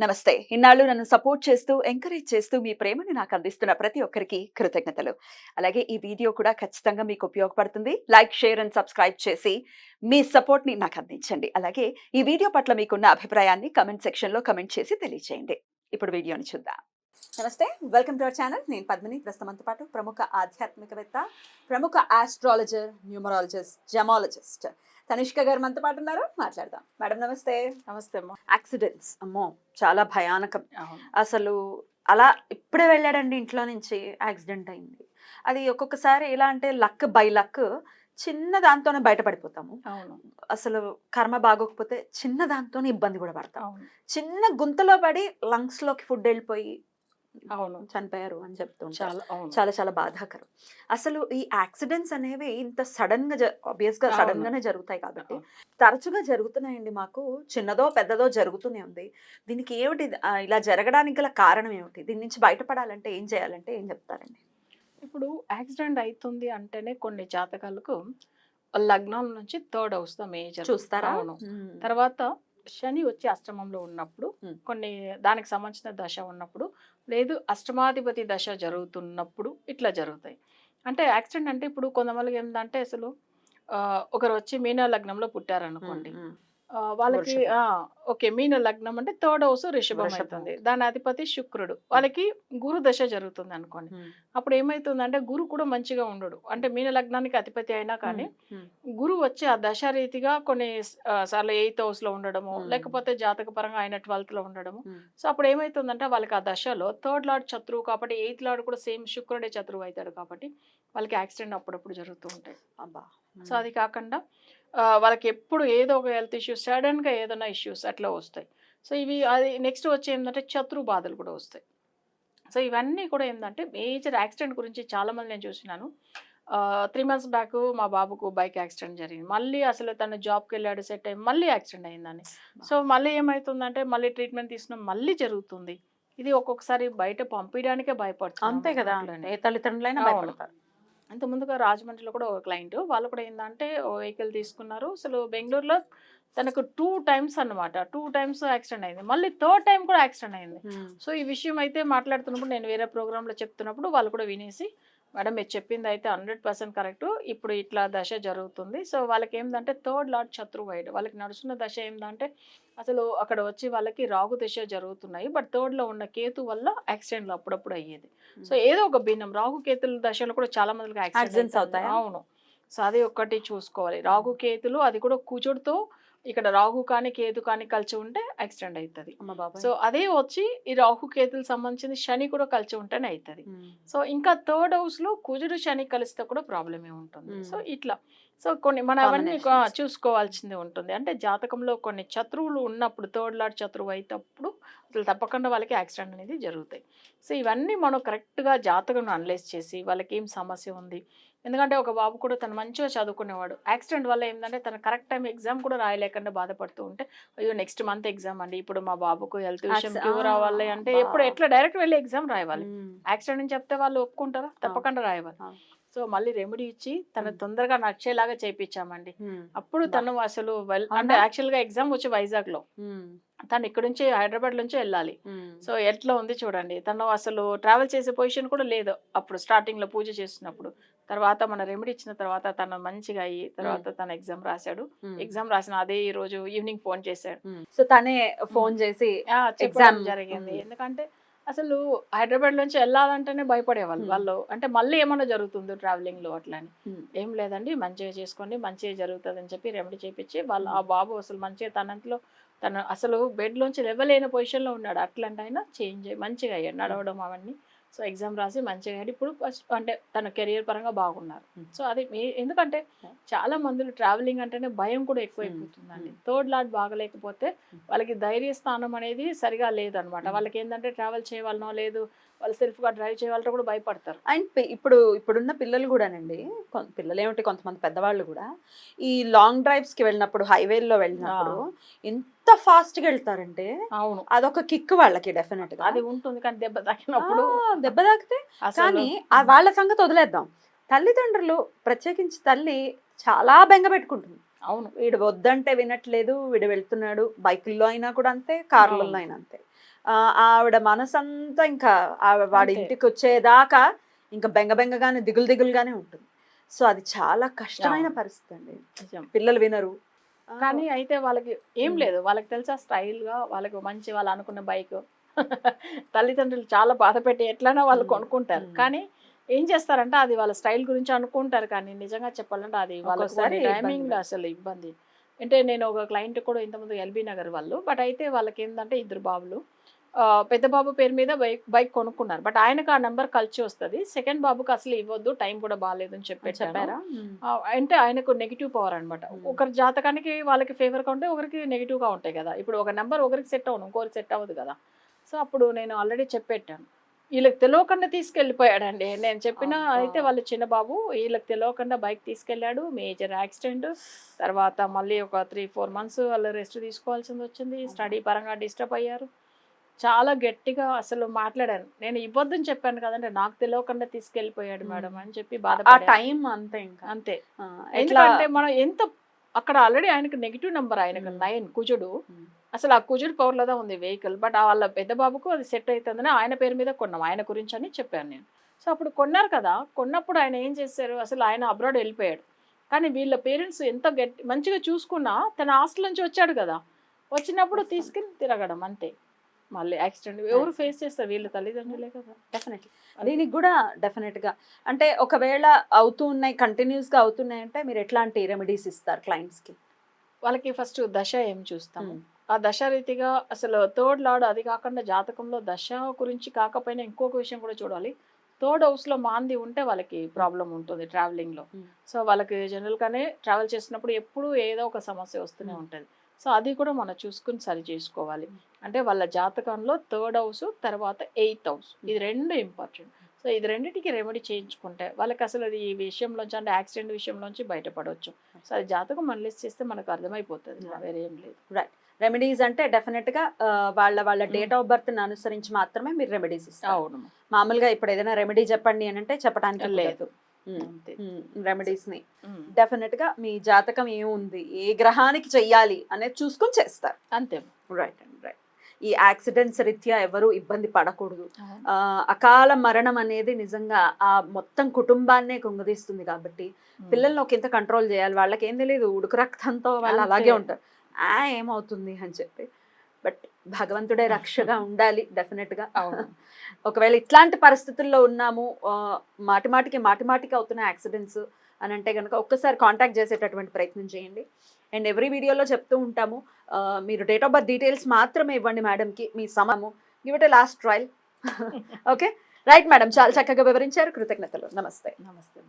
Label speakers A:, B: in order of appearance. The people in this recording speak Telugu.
A: నమస్తే. ఇన్నాళ్ళు నన్ను సపోర్ట్ చేస్తూ, ఎంకరేజ్ చేస్తూ మీ ప్రేమని నాకు అందిస్తున్న ప్రతి ఒక్కరికి కృతజ్ఞతలు. అలాగే ఈ వీడియో కూడా ఖచ్చితంగా మీకు ఉపయోగపడుతుంది. లైక్, షేర్ అండ్ సబ్స్క్రైబ్ చేసి మీ సపోర్ట్‌ని నాకు అందించండి. అలాగే ఈ వీడియో పట్ల మీకున్న అభిప్రాయాన్ని కామెంట్ సెక్షన్‌లో కామెంట్ చేసి తెలియజేయండి. ఇప్పుడు వీడియోని చూద్దాం. నమస్తే. Welcome to our channel. నేను పద్మిని. ప్రస్తుతం మనతో పాటు ప్రముఖ ఆధ్యాత్మికవేత్త, ప్రముఖ ఆస్ట్రాలజర్, న్యూమరాలజిస్ట్, జెమాలజిస్ట్ తనిష్క గారు మనతో పాటు ఉన్నారు. మాట్లాడదాం. మేడం నమస్తే.
B: నమస్తే అమ్మా.
A: యాక్సిడెంట్స్ అమ్మో చాలా భయానకం.
B: అవును.
A: అసలు అలా ఇప్పుడే వెళ్ళాడండి ఇంట్లో నుంచి, యాక్సిడెంట్ అయింది. అది ఒక్కొక్కసారి ఎలా అంటే లక్ బై లక్ చిన్న దాంతోనే బయటపడిపోతాము.
B: అవును.
A: అసలు కర్మ బాగోకపోతే చిన్న దాంతోనే ఇబ్బంది కూడా పడతాం.
B: అవును.
A: చిన్న గుంతలో పడి లంగ్స్ లోకి ఫుడ్ వెళ్ళిపోయి
B: అవును.
A: చనిపోయారు అని చెప్తూ ఉంటారు.
B: చాలా అవును.
A: చాలా చాలా బాధాకరం. అసలు ఈ యాక్సిడెంట్స్ అనేవి ఇంత సడన్ గా ఆబ్వియస్ గా సడన్
B: అవును.
A: గానే జరుగుతాయి కాబట్టి
B: అవును.
A: తరచుగా జరుగుతున్నాయండి. మాకు చిన్నదో పెద్దదో జరుగుతూనే ఉంది. దీనికి ఏమిటి ఇలా జరగడానికి గల కారణం ఏమిటి? దీని నుంచి బయటపడాలంటే ఏం చేయాలంటే ఏం చెప్తారండి?
B: ఇప్పుడు యాక్సిడెంట్ అవుతుంది అంటేనే కొన్ని జాతకాలకు లగ్నం నుంచి థర్డ్ హౌస్ తో మేజర్
A: చూస్తారా?
B: అవును. తర్వాత శని వచ్చి అష్టమంలో ఉన్నప్పుడు
A: Hmm.
B: కొన్ని దానికి సంబంధించిన దశ ఉన్నప్పుడు లేదు అష్టమాధిపతి దశ జరుగుతున్నప్పుడు ఇట్లా జరుగుతాయి. అంటే యాక్సిడెంట్ అంటే ఇప్పుడు కొంతమందికి ఏంటంటే అసలు ఒకరు వచ్చి మీన లగ్నంలో పుట్టారనుకోండి. వాళ్ళకి
A: వృషభం.
B: ఓకే. మీన లగ్నం అంటే థర్డ్ హౌస్ రిషభం
A: వృషభం
B: అవుతుంది. దాని అధిపతి శుక్రుడు. వాళ్ళకి గురు దశ జరుగుతుంది అనుకోండి. అప్పుడు ఏమైతుందంటే గురు కూడా మంచిగా ఉండడు. అంటే మీన లగ్నానికి అధిపతి అయినా కానీ గురు వచ్చి ఆ దశ రీతిగా కొన్ని సార్లు 8th హౌస్ లో ఉండడము, లేకపోతే జాతక పరంగా ఆయన 12th లో ఉండడము. సో అప్పుడు ఏమైతుందంటే వాళ్ళకి ఆ దశలో థర్డ్ లార్డ్ శత్రువు కాబట్టి 8th లార్డ్ కూడా సేమ్ శుక్రుడే శత్రువు అవుతాడు కాబట్టి వాళ్ళకి యాక్సిడెంట్ అప్పుడప్పుడు జరుగుతూ ఉంటాయి.
A: అబ్బా.
B: సో అది కాకుండా వాళ్ళకి ఎప్పుడు ఏదో ఒక హెల్త్ ఇష్యూస్ సడన్గా ఏదైనా ఇష్యూస్ అట్లా వస్తాయి. సో ఇవి అది నెక్స్ట్ వచ్చి ఏంటంటే శత్రు బాధలు కూడా వస్తాయి. సో ఇవన్నీ కూడా ఏంటంటే మేజర్ యాక్సిడెంట్ గురించి చాలామంది నేను చూసినాను. 3 months బ్యాక్ మా బాబుకు బైక్ యాక్సిడెంట్ జరిగింది. మళ్ళీ అసలు తను జాబ్కి వెళ్ళాడు, సెట్ అయ్యి మళ్ళీ యాక్సిడెంట్ అయిందని. సో మళ్ళీ ఏమవుతుందంటే మళ్ళీ ట్రీట్మెంట్ తీసుకున్నాం, మళ్ళీ జరుగుతుంది. ఇది ఒక్కొక్కసారి బయట పంపించడానికే భయపడుతుంది.
A: అంతే కదా, ఏ తల్లిదండ్రులైనా భయపడతారు.
B: అంత ముందుగా రాజమండ్రిలో కూడా ఒక క్లయింట్ వాళ్ళు కూడా ఏంటంటే ఓ వెహికల్ తీసుకున్నారు. అసలు బెంగళూరులో తనకు 2 times అన్నమాట. 2 times యాక్సిడెంట్ అయింది. మళ్ళీ థర్డ్ టైం కూడా యాక్సిడెంట్ అయింది. సో ఈ విషయం అయితే మాట్లాడుతున్నప్పుడు నేను వేరే ప్రోగ్రాంలో చెప్తున్నప్పుడు వాళ్ళు కూడా వినేసి మేడం మీరు చెప్పింది అయితే 100% కరెక్ట్. ఇప్పుడు ఇట్లా దశ జరుగుతుంది. సో వాళ్ళకి ఏంటంటే థర్డ్ లార్డ్ శత్రువైడ్ వాళ్ళకి నడుస్తున్న దశ ఏంటంటే అసలు అక్కడ వచ్చి వాళ్ళకి రాగు దశ జరుగుతున్నాయి. బట్ థర్డ్లో ఉన్న కేతు వల్ల యాక్సిడెంట్లు అప్పుడప్పుడు అయ్యేది. సో ఏదో ఒక భిన్నం రాహు కేతుల దశలో కూడా చాలా మందికి యాక్సిడెంట్స్
A: అవుతాయి.
B: అవును. సో అది ఒక్కటి చూసుకోవాలి. రాహు కేతులు అది కూడా కుజుడితో ఇక్కడ రాహు కానీ కేతు కానీ కలిసి ఉంటే యాక్సిడెంట్ అవుతుంది. సో అదే వచ్చి ఈ రాహు కేతులు సంబంధించిన శని కూడా కలిసి ఉంటేనే అవుతుంది. సో ఇంకా థర్డ్ హౌస్ లో కుజుడు శని కలిస్తే కూడా ప్రాబ్లమే ఉంటుంది. సో ఇట్లా సో కొన్ని మనం అవన్నీ చూసుకోవాల్సింది ఉంటుంది. అంటే జాతకంలో కొన్ని శత్రువులు ఉన్నప్పుడు థర్డ్ లార్డ్ శత్రువు అయినప్పుడు అసలు తప్పకుండా వాళ్ళకి యాక్సిడెంట్ అనేది జరుగుతాయి. సో ఇవన్నీ మనం కరెక్ట్గా జాతకం అనలైజ్ చేసి వాళ్ళకి ఏం సమస్య ఉంది. ఎందుకంటే ఒక బాబు కూడా తను మంచిగా చదువుకునేవాడు, యాక్సిడెంట్ వల్ల ఏంటంటే తను కరెక్ట్ టైం ఎగ్జామ్ కూడా రాయలేకుండా బాధపడుతూ ఉంటే అయ్యో నెక్స్ట్ మంత్ ఎగ్జామ్ అండి, ఇప్పుడు మా బాబుకు హెల్త్ విషయం క్యూర్ అవ్వాలి అంటే ఎప్పుడు ఎట్లా డైరెక్ట్ వెళ్ళి ఎగ్జామ్ రాయాలి. యాక్సిడెంట్ అని చెప్తే వాళ్ళు ఒప్పుకుంటారా? తప్పకుండా రాయాలి. సో మళ్ళీ రెమెడీ ఇచ్చి తను తొందరగా నచ్చేలాగా చేయించామండి. అప్పుడు తను అసలు అంటే యాక్చువల్గా ఎగ్జామ్ వచ్చి వైజాగ్లో, తను ఇక్కడ నుంచి హైదరాబాద్ నుంచి వెళ్ళాలి. సో ఎట్లా ఉంది చూడండి. తను అసలు ట్రావెల్ చేసే పొజిషన్ కూడా లేదు అప్పుడు స్టార్టింగ్ లో పూజ చేస్తున్నప్పుడు. తర్వాత మన రెమెడీ ఇచ్చిన తర్వాత తను మంచిగా అయ్యి తర్వాత తన ఎగ్జామ్ రాశాడు. ఎగ్జామ్ రాసిన అదే ఈ రోజు ఈవినింగ్ ఫోన్ చేశాడు.
A: సో తనే ఫోన్ చేసి
B: ఎగ్జామ్ జరిగింది. ఎందుకంటే అసలు హైదరాబాద్ నుంచి వెళ్ళాలంటేనే భయపడేవాళ్ళు వాళ్ళు. అంటే మళ్ళీ ఏమన్నా జరుగుతుందో ట్రావెలింగ్ లో అట్లా అని. ఏం లేదండి మంచిగా చేసుకోండి మంచిగా జరుగుతుంది అని చెప్పి రెమెడీ చేపించి వాళ్ళు ఆ బాబు అసలు మంచిగా తనంతలో తను అసలు బెడ్ లోంచి లేవలేని పొజిషన్ లో ఉన్నాడు. అట్లాంటి అయినా చేంజ్ మంచిగా అయ్యాడు నడవడం అవన్నీ. సో ఎగ్జామ్ రాసి మంచిగా అయ్యాడు. ఇప్పుడు ఫస్ట్ అంటే తన కెరియర్ పరంగా బాగున్నారు. సో అది ఎందుకంటే చాలా మందులు ట్రావెలింగ్ అంటేనే భయం కూడా ఎక్కువైపోతుందండి. థర్డ్ లార్డ్ బాగలేకపోతే వాళ్ళకి ధైర్య స్థానం అనేది సరిగా లేదనమాట. వాళ్ళకి ఏంటంటే ట్రావెల్ చేయవాలనో లేదు వాళ్ళు సెల్ఫ్గా డ్రైవ్ చేయాలంటే కూడా భయపడతారు.
A: అండ్ ఇప్పుడున్న పిల్లలు కూడానండి, పిల్లలు ఏమిటి కొంతమంది పెద్దవాళ్ళు కూడా ఈ లాంగ్ డ్రైవ్స్ కి వెళ్ళినప్పుడు హైవేల్లో వెళ్ళినప్పుడు ఎంత ఫాస్ట్ గా వెళ్తారంటే
B: అవును
A: అదొక కిక్ వాళ్ళకి డెఫినెట్ గా
B: అది ఉంటుంది. కానీ దెబ్బ తాకినప్పుడు
A: దెబ్బ తాకితే కానీ వాళ్ళ సంగతి వదిలేద్దాం. తల్లిదండ్రులు ప్రత్యేకించి తల్లి చాలా బెంగ పెట్టుకుంటుంది.
B: అవును
A: వీడు వద్దంటే వినట్లేదు, వీడు వెళ్తున్నాడు. బైకుల్లో అయినా కూడా అంతే, కార్లలో అయినా అంతే. ఆవిడ మనసంతా ఇంకా వాడి
B: అంతే.
A: ఇంటికి వచ్చేదాకా ఇంకా బెంగబెంగగానే దిగులుగానే ఉంటుంది. సో అది చాలా కష్టమైన
B: అవును.
A: పరిస్థితి అండి.
B: నిజం.
A: పిల్లలు వినరు.
B: కానీ అయితే వాళ్ళకి ఏం
A: ఉమ్,
B: లేదు. వాళ్ళకి తెలుసా స్టైల్‌గా వాళ్ళకి మంచి వాళ్ళు అనుకున్న బైకు. తల్లిదండ్రులు చాలా బాధపెట్టి ఎట్లైనా వాళ్ళు
A: ఉమ్,
B: కొనుక్కుంటారు.
A: ఉమ్.
B: కానీ ఏం చేస్తారంటే అది వాళ్ళ స్టైల్ గురించి అనుకుంటారు కానీ నిజంగా చెప్పాలంటే అది వాళ్ళకి
A: ఒక్కోసారి
B: కొన్ని
A: ఇబ్బంది
B: టైమింగ్‌లో
A: పడతారు.
B: అసలు ఇబ్బంది. అంటే నేను ఒక క్లయింట్ కూడా ఇంతకుముందు ఎల్బీ నగర్ వాళ్ళు. బట్ అయితే వాళ్ళకేందంటే ఇద్దరు బాబులు. పెద్ద బాబు పేరు మీద బైక్ బైక్ కొనుక్కున్నారు. బట్ ఆయనకు ఆ నంబర్ కలిసి వస్తది. సెకండ్ బాబుకి అసలు ఇవ్వద్దు. టైం కూడా బాలేదని చెప్పి
A: అని
B: పెట్టాను.
A: చెప్పారా?
B: అంటే ఆయనకు నెగెటివ్ పవర్ అన్నమాట. ఒకరి జాతకానికి వాళ్ళకి ఫేవర్‌గా ఉంటాయి. ఒకరికి నెగెటివ్‌గా ఉంటాయి గదా! ఇప్పుడు ఒక నంబర్ ఒకరికి సెట్ అవ్వను. ఇంకోరికి సెట్ అవ్వదు గదా! సో, అప్పుడు నేను ఆల్రెడీ చెప్పెట్టాను. ఈళ్ళకి తెలవకుండా తీసుకెళ్ళిపోయాడండి. నేను చెప్పిన
A: అబ్బా.
B: అయితే వాళ్ళు చిన్న బాబు. ఈళ్ళకి తెలవకుండా బైక్ తీసుకెళ్ళాడు. Major accident. తర్వాత మళ్ళీ ఒక 3, 4 మంత్స్ వాళ్ళు రెస్ట్ తీసుకోవాల్సిందొచ్చింది. స్టడీ పరంగా డిస్టర్బ్ అయ్యారు. చాలా గట్టిగా అసలు మాట్లాడాను. నేను ఇవ్వద్దని చెప్పాను కదండీ! నాకు తెలవకుండా తీసుకెళ్ళిపోయాడు మేడం అని చెప్పి
A: ఆ
B: బాధపడాను.
A: టైం అంతే ఇంకా.
B: అంతే.
A: ఎట్లా?
B: ఎందుకంటే మనం ఎంత అక్కడ ఆల్రెడీ ఆయనకు నెగెటివ్ నంబర్ ఆయనకు 9 కుజుడు. అసలు ఆ కుజుడు పవర్‌లోనే ఉంది వెహికల్. బట్ వాళ్ళ పెద్ద బాబుకు అది సెట్ అయితుందని ఆయన పేరు మీద కొన్నాం. ఆయన గురించని చెప్పాను నేను. సో, అప్పుడు కొన్నారు కదా! కొన్నప్పుడు ఆయన ఏం చేశారు, అసలు ఆయన అబ్రాడ్ ఎళ్ళిపోయాడు. కానీ వీళ్ళ పేరెంట్స్ ఎంత మంచిగా చూసుకున్నా తన హాస్టల్ నుంచి వచ్చాడు కదా! వచ్చినప్పుడు తీసుకెళ్ళి తిరగడం అంతే. మళ్ళీ యాక్సిడెంట్ ఎవరు ఫేస్ చేస్తారు? వీళ్ళ తల్లిదండ్రులే కదా!
A: డెఫినెట్లీ. దీనికి కూడా డెఫినెట్‌గా అంటే ఒకవేళ అవుతూ ఉన్నాయి, కంటిన్యూస్‌గా అవుతున్నాయంటే మీరు ఎట్లాంటి రెమెడీస్ ఇస్తారు క్లయింట్స్‌కి?
B: వాళ్ళకి ఫస్ట్ దశ ఏం చూస్తాము. ఆ దశ రీతిగా అసలు థర్డ్ లార్డ్ అది కాకుండా జాతకంలో దశ గురించి కాకపోయినా ఇంకొక విషయం కూడా చూడాలి. థర్డ్ హౌస్‌లో మాంది ఉంటే వాళ్ళకి ప్రాబ్లమ్ ఉంటుంది ట్రావెలింగ్‌లో. సో, వాళ్ళకి జనరల్‌గానే ట్రావెల్ చేస్తున్నప్పుడు ఎప్పుడూ ఏదో ఒక సమస్య వస్తూనే ఉంటది. సో, అది కూడా మనం చూసుకొని సరి చేసుకోవాలి. అంటే వాళ్ళ జాతకంలో థర్డ్ హౌస్, తర్వాత ఎయిత్ హౌస్ ఇది 2 ఇంపార్టెంట్. సో, ఇది రెండిటికి రెమెడీ చేయించుకుంటే వాళ్ళకసలు అది ఈ విషయంలోంచి అంటే యాక్సిడెంట్ విషయంలోంచి బయటపడొచ్చు. సో, అది జాతకం అనలైజ్ చేస్తే మనకు అర్థమైపోతది. వేరే ఏం లేదు.
A: రైట్. రెమెడీస్ అంటే డెఫినెట్‌గా వాళ్ళ డేట్ ఆఫ్ బర్త్‌ని అనుసరించి మాత్రమే మీరు రెమెడీస్ ఇస్తారు.
B: అవును.
A: మామూలుగా ఇప్పుడు ఏదైనా రెమెడీ చెప్పండి అనంటే చెప్పడానికి
B: లేదు.
A: కుదరదు.
B: అంతే.
A: రెమెడీస్‌ని
B: హ్మ్.
A: డెఫినెట్‌గా మీ జాతకం ఏముంది, ఏ గ్రహానికి చెయ్యాలి అనేది చూసుకొని చేస్తారు.
B: అంతే.
A: రైట్ అండి. రైట్. ఈ యాక్సిడెంట్స్ రీత్యా ఎవరు ఇబ్బంది పడకూడదు.
B: అవును.
A: అకాల మరణం అనేది నిజంగా ఆ మొత్తం కుటుంబాన్నే కుంగదీస్తుంది కాబట్టి పిల్లల్ని ఒకంత కంట్రోల్ చేయాలి. వాళ్ళకేం తెలీదు. ఉడుకు రక్తంతో వాళ్ళు అలాగే
B: అంతే.
A: ఉంటారు. ఏమవుతుంది అని చెప్పి. బట్ భగవంతుడే రక్షగా ఉండాలి డెఫినెట్‌గా.
B: అవును.
A: ఒకవేళ ఇట్లాంటి పరిస్థితుల్లో ఉన్నాము, మాటిమాటికి అవుతున్న యాక్సిడెంట్స్ అనంటే గనక ఒక్కసారి కాంటాక్ట్ చేసేటటువంటి ప్రయత్నం చేయండి. అండ్ ఎవ్రీ వీడియోలో చెప్తూ ఉంటాము, మీరు డేట్ ఆఫ్ బర్త్ డీటెయిల్స్ మాత్రమే ఇవ్వండి మేడంకి. మీ సమము give it a last trial. Okay. Right madam. చాలా చక్కగా వివరించారు. కృతజ్ఞతలు. నమస్తే.
B: నమస్తే.